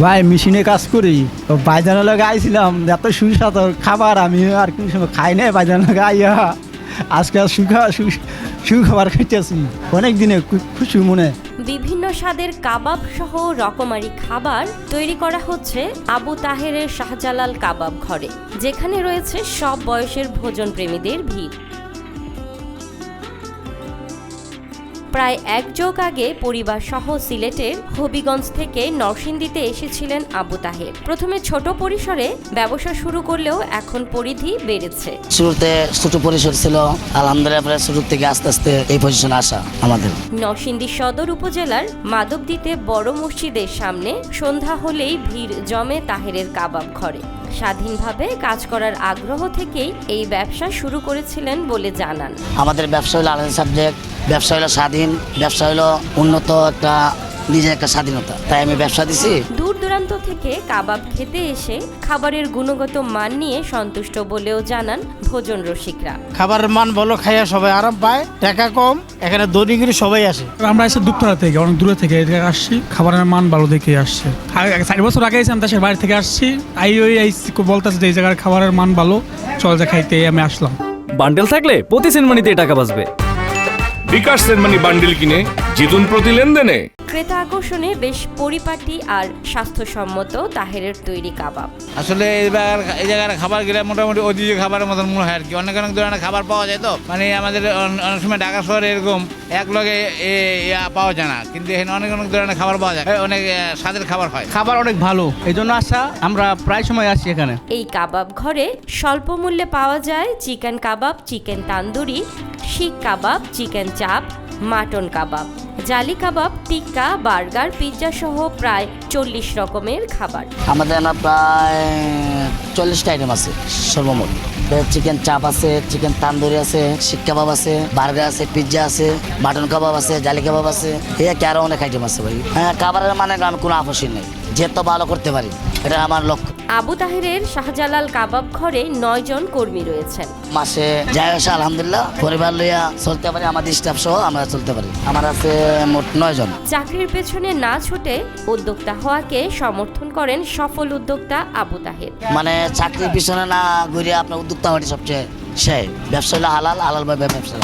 ভাই মেশিনে কাজ করি, তো বাইজানের লাগে আইছিলাম, এত সুস্বাদু খাবার আমি আর কোনো সময় খাই নাই। বাইজানের লাগে আইয়া আজকে সুখাবার খাইতেছি, অনেক দিনে খুশি মনে। বিভিন্ন স্বাদের কাবাব সহ রকমারি খাবার তৈরি করা হচ্ছে আবু তাহেরের শাহজালাল কাবাব ঘরে, যেখানে রয়েছে সব বয়সের ভোজন প্রেমীদের ভিড়। প্রায় এক যুগ আগে পরিবার সহ সিলেটের হবিগঞ্জ থেকে নরসিংদীতে এসেছিলেন আবু তাহের। প্রথমে ছোট পরিসরে ব্যবসা শুরু করলেও এখন পরিধি বেড়েছে। শুরুতে ছোট পরিসর ছিল, আলহামদুলিল্লাহ শুরু থেকে আস্তে আস্তে এই পজিশনে আসা আমাদের। নরসিংদী সদর উপজেলার মাধবদীতে বড় মসজিদের সামনে সন্ধ্যা হলেই ভিড় জমে তাহেরের কাবাব ঘরে। স্বাধীনভাবে কাজ করার আগ্রহ থেকেই এই ব্যবসা শুরু করেছিলেন বলে জানান। আমাদের ব্যবসা হলো আলাদা সাবজেক্ট, ব্যবসা হলো স্বাধীন, ব্যবসা হলো উন্নত একটা নিজের একটা স্বাধীনতা, তাই আমি ব্যবসা দিছি। দূর দূরান্ত থেকে কাবাব খেতে এসে খাবারের গুণগত মান নিয়ে সন্তুষ্ট বলেও জানান ভোজন রসিকরা। খাবারের মান ভালো, খাইয়া সবাই আরাম পায়, টাকা কম, এখানে দৈনিক সবাই আসে। আমরা এসে দুপতলা থেকে অনেক দূরে থেকে এদিকে আসছি, খাবারের মান ভালো দেখে আসছে। 4 বছর আগে এসে আমি দেশের বাইরে থেকে আসছি, বলতেছে যে এই জায়গার খাবারের মান ভালো, চল যা খাইতে আমি আসলাম। বান্ডেল থাকলে প্রতি সেনমানিতে টাকা বাঁচবে। বিকাশ সেনমানি বান্ডেল কিনে জিতুন প্রতি লেনদেনে। ক্রেতা আকর্ষণে বেশ পরিপাটি আর স্বাস্থ্যসম্মত তাহেরের তৈরি কাবাব। আসলে এই জায়গার খাবার গেলে মোটামুটি ঐতিহ্য খাবারের মতন মনে হয় আর কি। অনেক অনেক ধরনের খাবার পাওয়া যায়, তো মানে আমাদের অনেক সময় ঢাকা শহরে এরকম এক লগে পাওয়া যায় না, কিন্তু এখানে অনেক অনেক ধরনের খাবার পাওয়া যায়, অনেক স্বাদের খাবার হয়। খাবার অনেক ভালো, এই জন্য আসা, আমরা প্রায় সময় আসি এখানে। এই কাবাব ঘরে স্বল্প মূল্যে পাওয়া যায় চিকেন কাবাব, চিকেন তান্দুরি, শিক কাবাব, চিকেন চাপ, মাটন কাবাব, জালি কাবাব, টিক্কা, বার্গার, পিৎজা সহ প্রায় 40 রকমের খাবার। আমাদের প্রায় 40টা আইটেম আছে সর্বমোট। চিকেন চাপ আছে, চিকেন তান্দুরি আছে, শিক কাবাব আছে, বার্গার আছে, পিৎজা আছে, মাটন কাবাব আছে, জালি কাবাব আছে, কি আরো অনেক আইটেম আছে ভাই। হ্যাঁ, খাবারের মানে আমি কোনো আপসই নেই, যেত ভালো করতে পারি, এটা আমার লক্ষ্য। আবু তাহেরের শাহজালাল কাবাব ঘরে 9 জন কর্মী রয়েছেন। মাসে যাই আসে আলহামদুলিল্লাহ পরিবার লইয়া চলতে পারি, আমাদের স্টাফ সহ আমরা চলতে পারি। আমার আছে মোট 9 জন। চাকরির পেছনে না ছুটে উদ্যোক্তা হওয়াকে সমর্থন করেন সফল উদ্যোক্তা আবু তাহের। মানে চাকরির পিছনে না ঘুরে আপনার উদ্যোক্তা হওয়াটি সবচেয়ে সেই ব্যবসা হলো হালাল, হালাল ভাবে ব্যবসা।